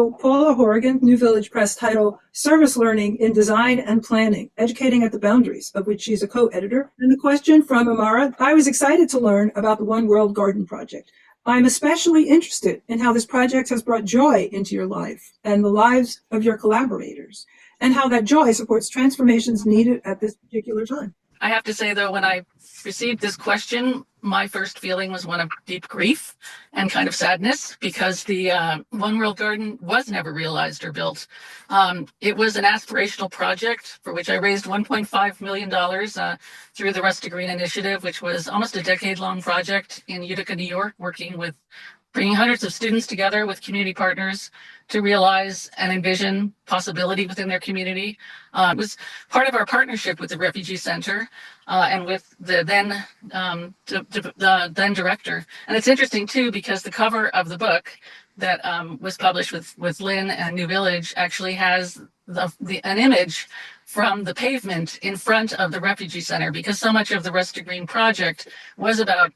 So Paula Horrigan, New Village Press title, Service Learning in Design and Planning, Educating at the Boundaries, of which she's a co-editor. And the question from Amara, I was excited to learn about the One World Garden Project. I'm especially interested in how this project has brought joy into your life and the lives of your collaborators, and how that joy supports transformations needed at this particular time. I have to say, though, when I received this question, my first feeling was one of deep grief and kind of sadness, because the One World Garden was never realized or built. It was an aspirational project for which I raised $1.5 million through the Rust to Green initiative, which was almost a decade-long project in Utica, New York, bringing hundreds of students together with community partners to realize and envision possibility within their community. It was part of our partnership with the Refugee Center and with the then director. And it's interesting, too, because the cover of the book that was published with Lynn and New Village actually has an image from the pavement in front of the Refugee Center, because so much of the Rust to Green project was about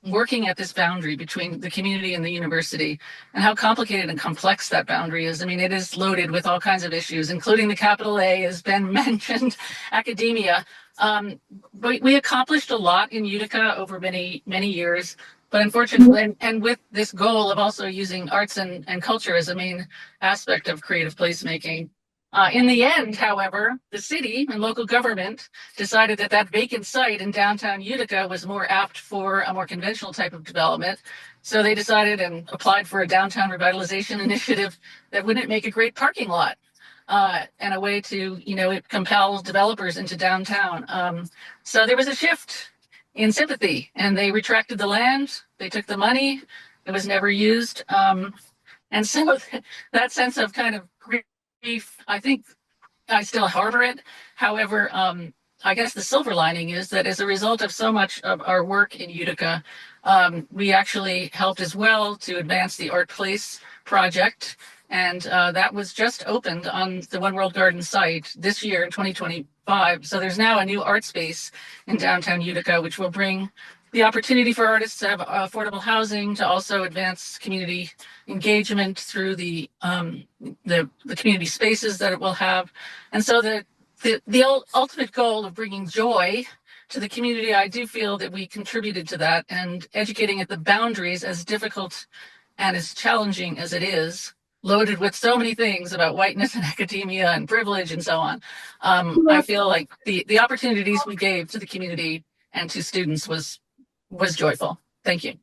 working at this boundary between the community and the university, and how complicated and complex that boundary is. I mean, it is loaded with all kinds of issues, including the capital A, as Ben mentioned, academia. But we accomplished a lot in Utica over many, many years. But unfortunately, and with this goal of also using arts and culture as a main aspect of creative placemaking, in the end, however, the city and local government decided that that vacant site in downtown Utica was more apt for a more conventional type of development. So they decided and applied for a downtown revitalization initiative that wouldn't make a great parking lot and a way to, compel developers into downtown. So there was a shift in sympathy, and they retracted the land. They took the money. It was never used. And so that sense of kind of grief, I think I still harbor it. However, I guess the silver lining is that as a result of so much of our work in Utica, we actually helped as well to advance the Art Place project. And that was just opened on the One World Garden site this year in 2025. So there's now a new art space in downtown Utica, which will bring the opportunity for artists to have affordable housing, to also advance community engagement through the community spaces that it will have. And so the ultimate goal of bringing joy to the community, I do feel that we contributed to that, and educating at the boundaries, as difficult and as challenging as it is, loaded with so many things about whiteness and academia and privilege and so on. I feel like the opportunities we gave to the community and to students was joyful. Thank you.